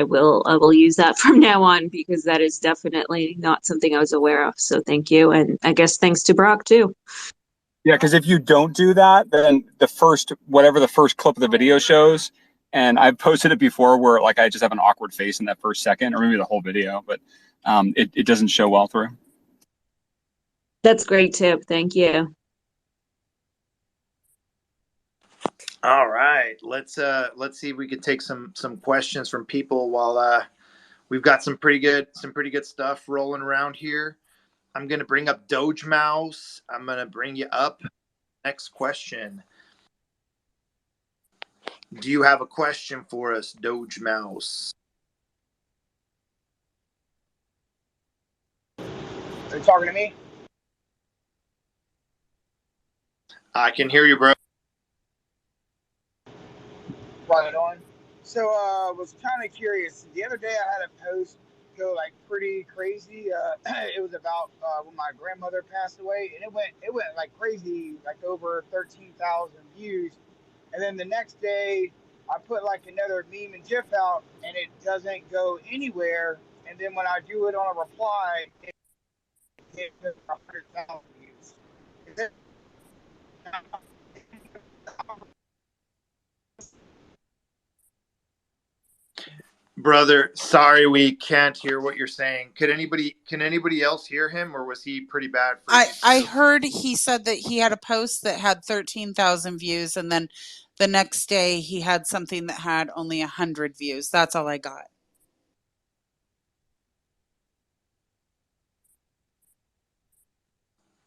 I will use that from now on because that is definitely not something I was aware of. So thank you. And I guess thanks to Brock too. Yeah, because if you don't do that, then whatever the first clip of the video shows, and I've posted it before where like I just have an awkward face in that first second, or maybe the whole video, but it doesn't show well through. That's great tip. Thank you. All right, let's see if we can take some questions from people while we've got some pretty good stuff rolling around here. I'm gonna bring up Doge Mouse. I'm gonna bring you up. Next question. Do you have a question for us, Doge Mouse? Are you talking to me? I can hear you, bro. Right on. So I was kind of curious. The other day I had a post go like pretty crazy. It was about when my grandmother passed away, and it went like crazy, like over 13,000 views. And then the next day I put like another meme and GIF out, and it doesn't go anywhere. And then when I do it on a reply, it hit 100,000 views. Is it? Brother, sorry we can't hear what you're saying. Can anybody else hear him, or was he pretty bad for you? I heard he said that he had a post that had 13,000 views, and then the next day he had something that had only 100 views. That's all I got.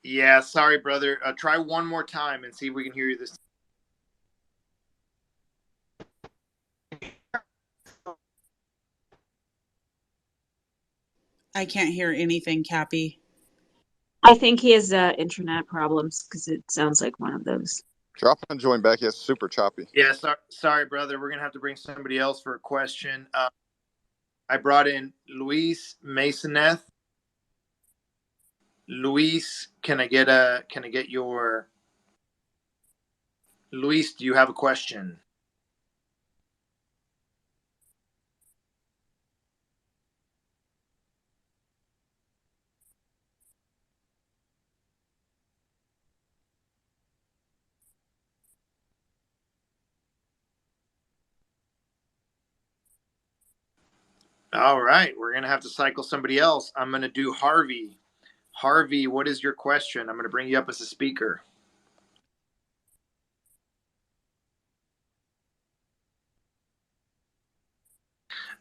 Yeah, sorry, brother. Try one more time and see if we can hear you this. I can't hear anything, Cappy. I think he has internet problems because it sounds like one of those. Drop and join back. Yes, super choppy. Yeah, sorry, brother. We're gonna have to bring somebody else for a question. I brought in Luis Masoneth. Luis, can I get your Luis? Do you have a question? All right, we're gonna have to cycle somebody else. I'm gonna do Harvey. Harvey, what is your question? I'm gonna bring you up as a speaker.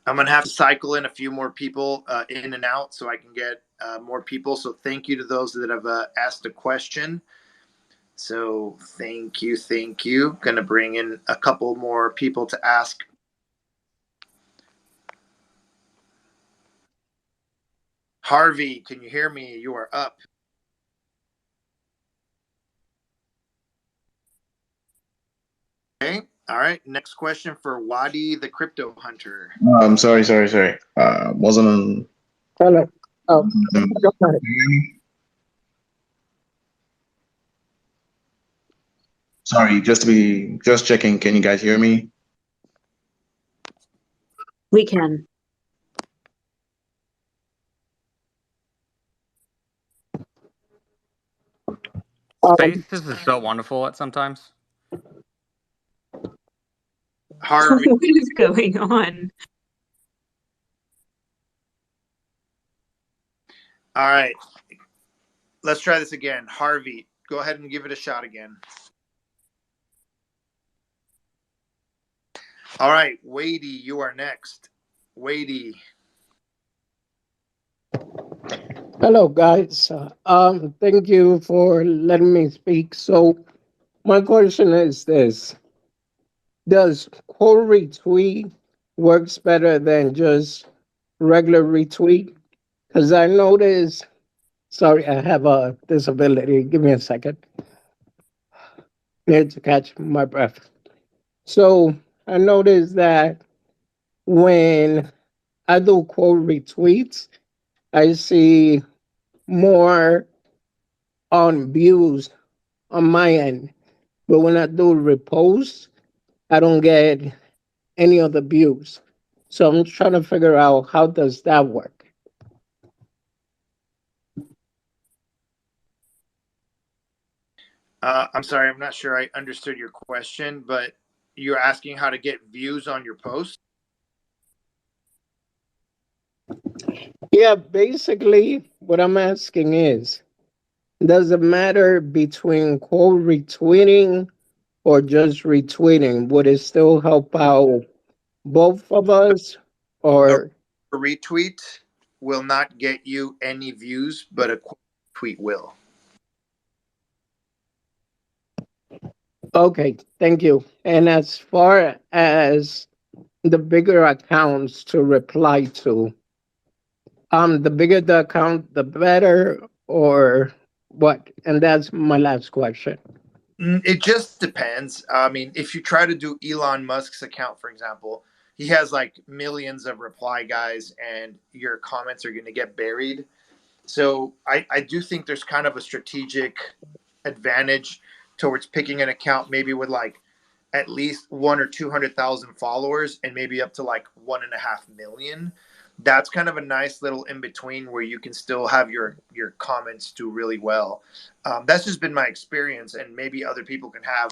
I'm gonna have to cycle in a few more people in and out so I can get more people. So thank you to those that have asked a question. So thank you. Gonna bring in a couple more people to ask. Harvey, can you hear me? You are up. Okay. All right. Next question for Wadi the Crypto Hunter. Sorry. Wasn't on. Hello. Oh, Sorry, just checking. Can you guys hear me? We can. Spaces is so wonderful at sometimes. Harvey. What is going on? All right. Let's try this again. Harvey, go ahead and give it a shot again. All right. Wadey, you are next. Wadey. hello, guys. Thank you for letting me speak. So, my question is this: does quote retweet works better than just regular retweet? Because I noticed. Sorry, I have a disability. Give me a second. Need to catch my breath. So I noticed that when I do quote retweets, I see more on views on my end. But when I do reposts, I don't get any of the views. So I'm trying to figure out how does that work. I'm sorry, I'm not sure I understood your question, but you're asking how to get views on your post? Yeah, basically, what I'm asking is, does it matter between quote retweeting or just retweeting? Would it still help out both of us? A Or retweet will not get you any views, but a tweet will. okay, thank you. And as far as the bigger accounts to reply to, the bigger the account, the better, or what? And that's my last question. It just depends. I mean, if you try to do Elon Musk's account, for example, he has like millions of reply guys, and your comments are going to get buried. So I do think there's kind of a strategic advantage towards picking an account maybe with like at least 1 or 200,000 followers and maybe up to like 1.5 million. That's kind of a nice little in between where you can still have your comments do really well. That's just been my experience, and maybe other people can have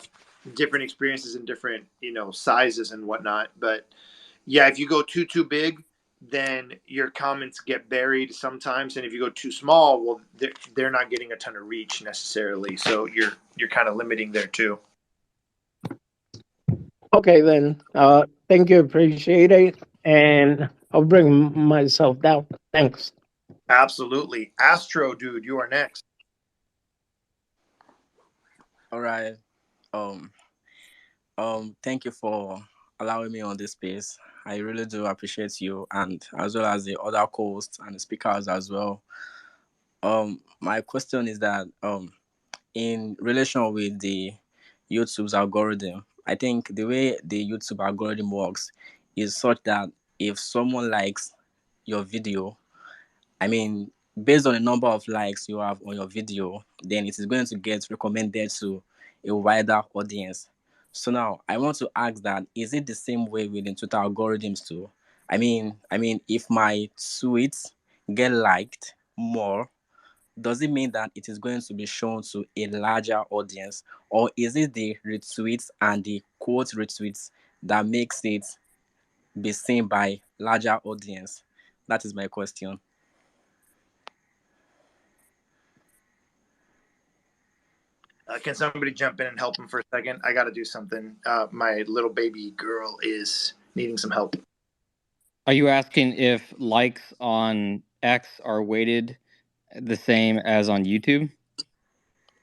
different experiences in different sizes and whatnot. But yeah, if you go too big, then your comments get buried sometimes, and if you go too small, well, they're not getting a ton of reach necessarily. So you're kind of limiting there too. Okay, then. Thank you. Appreciate it. And I'll bring myself down. Thanks. Absolutely. Astro, dude, you are next. All right. Um. Thank you for allowing me on this space. I really do appreciate you, and as well as the other hosts and the speakers as well. My question is that in relation with the YouTube's algorithm, I think the way the YouTube algorithm works is such that if someone likes your video, I mean, based on the number of likes you have on your video, then it is going to get recommended to a wider audience. So now I want to ask that is it the same way within Twitter algorithms too? I mean, if my tweets get liked more, does it mean that it is going to be shown to a larger audience, or is it the retweets and the quote retweets that makes it be seen by larger audience? That is my question. Can somebody jump in and help him for a second? I got to do something. My little baby girl is needing some help. Are you asking if likes on X are weighted the same as on YouTube?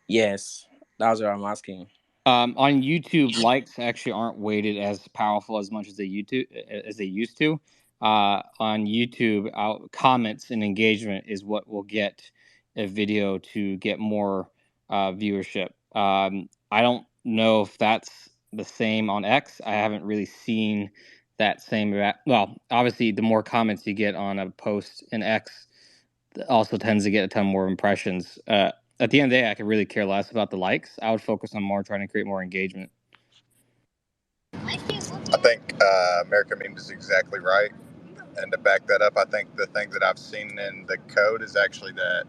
Yes, that's what I'm asking. On YouTube, likes actually aren't weighted as powerful as much as they used to. On YouTube, comments and engagement is what will get a video to get more viewership. I don't know if that's the same on X. I haven't really seen that same. Well, obviously, the more comments you get on a post in X, also tends to get a ton more impressions. At the end of the day, I could really care less about the likes. I would focus on more trying to create more engagement. I think America Memes is exactly right. And to back that up, I think the thing that I've seen in the code is actually that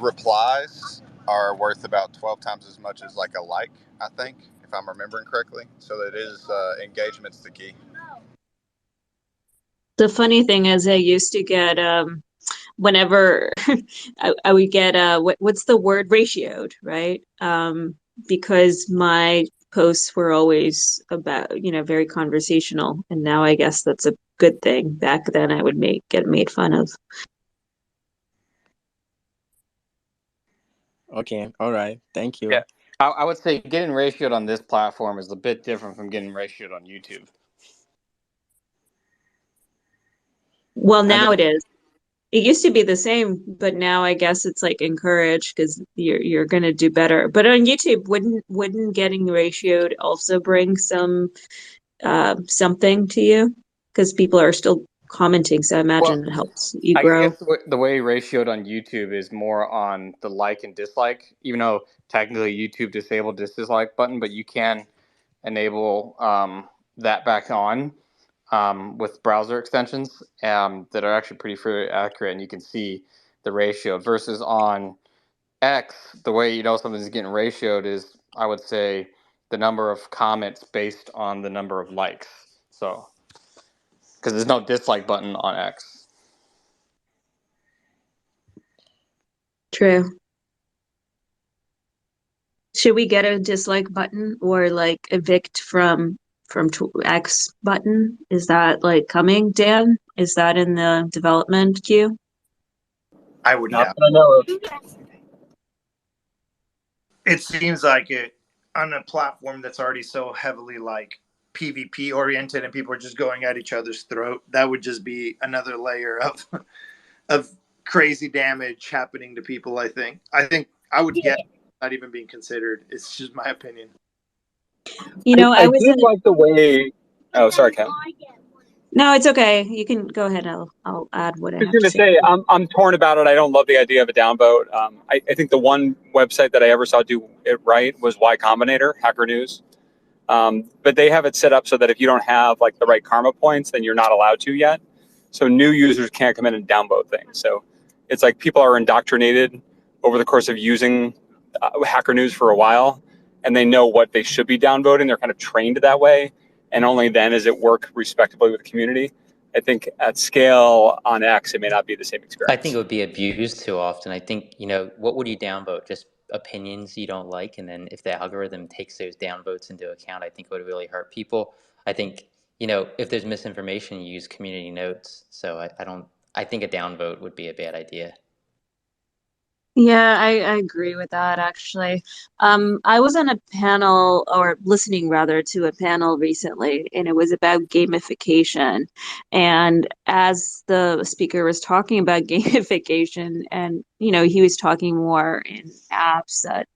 replies are worth about 12 times as much as like a like, I think, if I'm remembering correctly. So it is engagement's the key. The funny thing is I used to get whenever I would get what's the word, ratioed, right? Because my posts were always about, very conversational, and now I guess that's a good thing. Back then I would get made fun of. Okay, all right. Thank Yeah. you. I would say getting ratioed on this platform is a bit different from getting ratioed on YouTube. Well, And now it is. It used to be the same, but now I guess it's like encouraged because you're gonna do better. But on YouTube, wouldn't getting ratioed also bring some something to you? Because people are still commenting, so I Well, imagine it helps you I grow. guess the way ratioed on YouTube is more on the like and dislike, even though technically YouTube disabled this dislike button, but you can enable that back on. with browser extensions that are actually pretty accurate, and you can see the ratio. Versus on X, the way you know something's getting ratioed is, I would say, the number of comments based on the number of likes. So, because there's no dislike button on X. True. Should we get a dislike button or like evict from X button? Is that like coming, Dan? Is that in the development queue? I would Not doubt. that I know of. It seems like it on a platform that's already so heavily like PvP oriented and people are just going at each other's throat. That would just be another layer of crazy damage happening to people. I think I would get not even being considered. It's just my opinion. You know, I I was did in like the way. Oh, sorry, Ken. No, it's okay. You can go ahead. I'll add what I I was have going to to say. say I'm torn about it. I don't love the idea of a downvote. I think the one website that I ever saw do it right was Y Combinator, Hacker News. But they have it set up so that if you don't have like the right karma points, then you're not allowed to yet. So new users can't come in and downvote things. So it's like people are indoctrinated over the course of using Hacker News for a while, and they know what they should be downvoting. They're kind of trained that way, and only then does it work respectably with the community. I think at scale on X, it may not be the same I think experience. it would be abused too often. I think, what would you downvote? Just opinions you don't like, and then if the algorithm takes those downvotes into account, I think it would really hurt people. I think, if there's misinformation, you use community notes. So I don't, I think a downvote would be a bad idea. Yeah, I agree with that actually. I was on a panel or listening rather to a panel recently, and it was about gamification. And as the speaker was talking about gamification, and he was talking more in apps that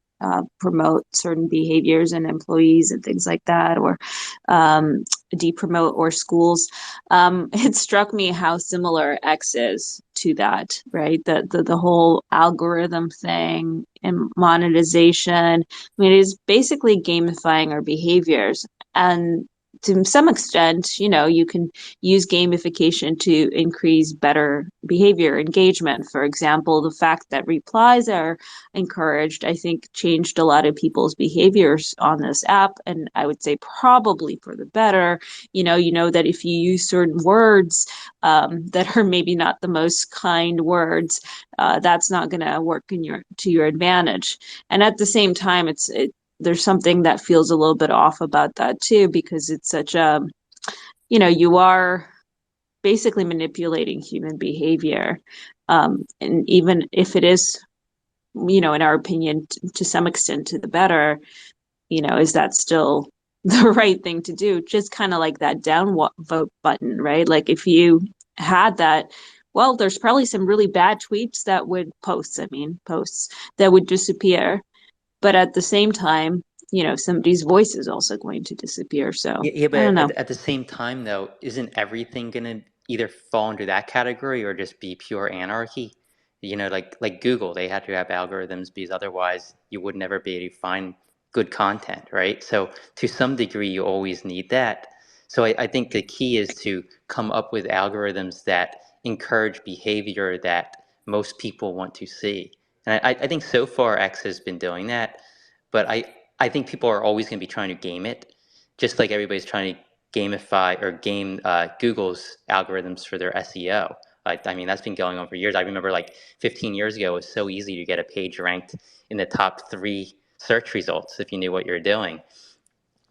promote certain behaviors in employees and things like that, or um, depromote or schools. It struck me how similar X is to that, right? The whole algorithm thing and monetization. I mean, it is basically gamifying our behaviors. And to some extent, you can use gamification to increase better behavior engagement. For example, the fact that replies are encouraged, I think, changed a lot of people's behaviors on this app. And I would say probably for the better. You know that if you use certain words that are maybe not the most kind words, that's not going to work to your advantage. And at the same time, there's something that feels a little bit off about that too, because it's such a, you are basically manipulating human behavior. And even if it is, in our opinion, to some extent to the better, is that still the right thing to do? Just kind of like that down vote button, right? Like if you had that, well, there's probably some really bad tweets that would posts that would disappear. But at the same time, somebody's voice is also going to disappear. So Yeah, I don't but know. at the same time, though, isn't everything gonna either fall into that category or just be pure anarchy? Like Google, they had to have algorithms because otherwise you would never be able to find good content, right? So to some degree, you always need that. So I think the key is to come up with algorithms that encourage behavior that most people want to see. And I think so far X has been doing that, but I think people are always going to be trying to game it, just like everybody's trying to gamify or game Google's algorithms for their SEO. I mean, that's been going on for years. I remember like 15 years ago, it was so easy to get a page ranked in the top 3 search results if you knew what you were doing.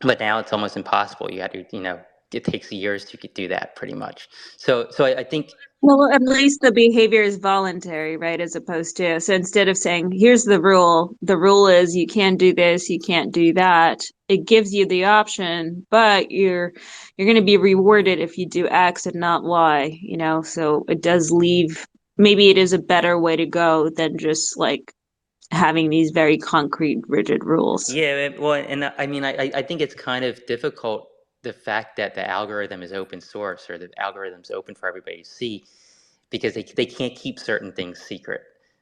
But now it's almost impossible. You had to, it takes years to do that pretty much. So I think, Well, at least the behavior is voluntary, right? As opposed to, so instead of saying, here's the rule is you can't do this, you can't do that. It gives you the option, but you're going to be rewarded if you do X and not Y, So it does leave, maybe it is a better way to go than just like having these very concrete, rigid rules. yeah, well, and I mean, I think it's kind of difficult, the fact that the algorithm is open source or the algorithm's open for everybody to see, because they can't keep certain things secret.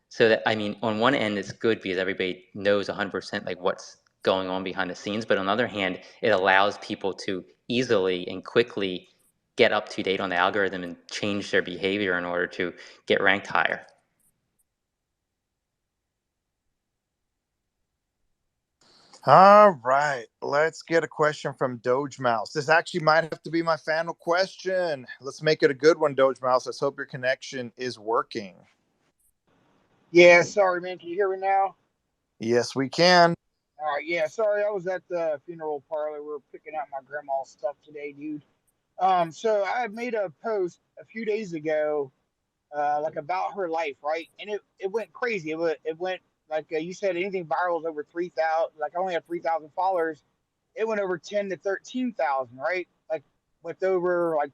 So that, I mean, on one end, it's good because everybody knows 100% like what's going on behind the scenes. But on the other hand, it allows people to easily and quickly get up to date on the algorithm and change their behavior in order to get ranked higher. All right, let's get a question from Doge Mouse. This actually might have to be my final question. Let's make it a good one, Doge Mouse. Let's hope your connection is working. Yeah, sorry, man. Can you hear me now? Yes, we can. All right, yeah, sorry. I was at the funeral parlor. We were picking out my grandma's stuff today, dude. So I had made a post a few days ago, like about her life, right? And it went crazy. It went like you said, anything viral is over 3,000. Like I only have 3,000 followers. It went over 10 to 13,000, right? Like with over like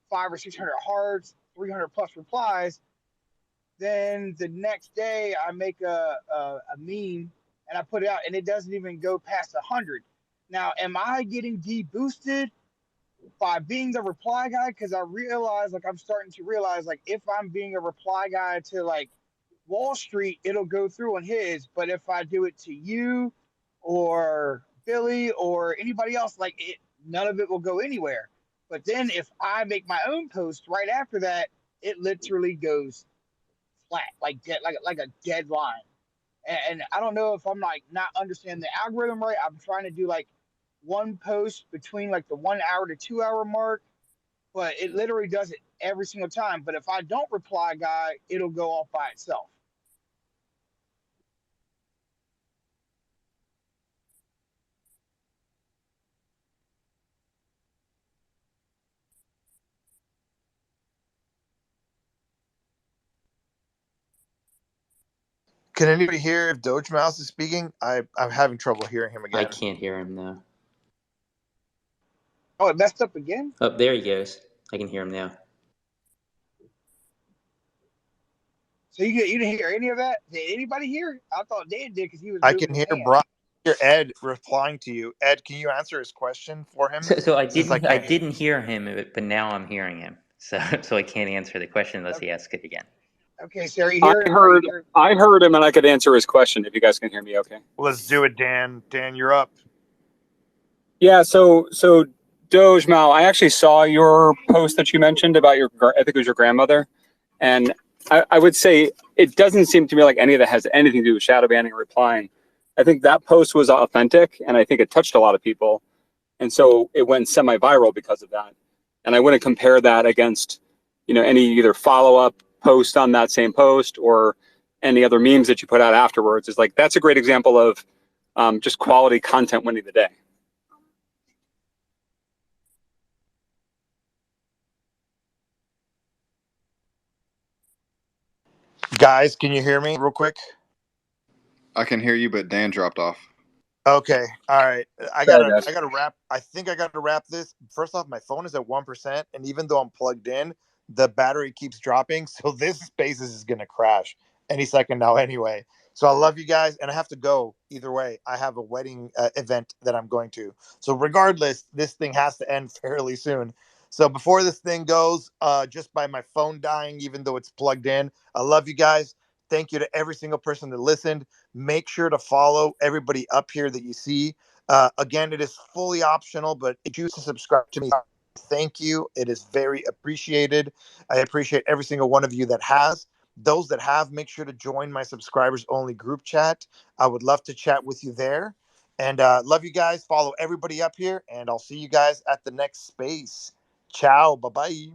500 or 600 hearts, 300 plus replies. Then the next day, I make a meme and I put it out, and it doesn't even go past 100. Now, am I getting deboosted by being the reply guy? Because I realize, like, I'm starting to realize, like, if I'm being a reply guy to like Wall Street, it'll go through on his. But if I do it to you or Billy or anybody else, like, none of it will go anywhere. But then if I make my own post right after that, it literally goes flat, like dead, like a dead line. And I don't know if I'm like not understanding the algorithm right. I'm trying to do like one post between like the 1 hour to 2 hour mark, but it literally does it every single time. But if I don't reply, guy, it'll go off by itself. Can anybody hear if Doge Mouse is speaking? I'm having trouble hearing him I again. can't hear him now. Oh, it messed up again. Oh, there he goes. I can hear him now. So you didn't hear any of that? Did anybody hear? I thought Dan did because he was I moving can his hear hand. Ed replying to you. Ed, can you answer his question for him? So I Since I didn't can't. hear him, but now I'm hearing him. So I can't answer the question unless he Okay, asks it again. okay. So are you I hearing? Are you heard hearing? I heard him, and I could answer his question if you guys can hear me. Okay. Let's do it, Dan. Dan, you're up. Yeah. So Doge Mao, I actually saw your post that you mentioned about I think it was your grandmother, and I would say it doesn't seem to me like any of that has anything to do with shadow banning or replying. I think that post was authentic, and I think it touched a lot of people, and so it went semi-viral because of that. And I wouldn't compare that against, any either follow-up post on that same post or any other memes that you put out afterwards. Is like that's a great example of just quality content winning the day. Guys, can you hear me real quick? I can hear you, but Dan dropped off. Okay. All right. Sorry, guys. I gotta wrap. I think I gotta wrap this. First off, my phone is at 1%, and even though I'm plugged in, the battery keeps dropping. So this Spaces is gonna crash any second now anyway. So I love you guys, and I have to go either way. I have a wedding event that I'm going to. So regardless, this thing has to end fairly soon. So before this thing goes, just by my phone dying, even though it's plugged in, I love you guys. Thank you to every single person that listened. Make sure to follow everybody up here that you see. Again, it is fully optional, but if you choose to subscribe to me, thank you. It is very appreciated. I appreciate every single one of you that has. Those that have, make sure to join my subscribers only group chat. I would love to chat with you there. And love you guys. Follow everybody up here, and I'll see you guys at the next space. Ciao. Bye bye.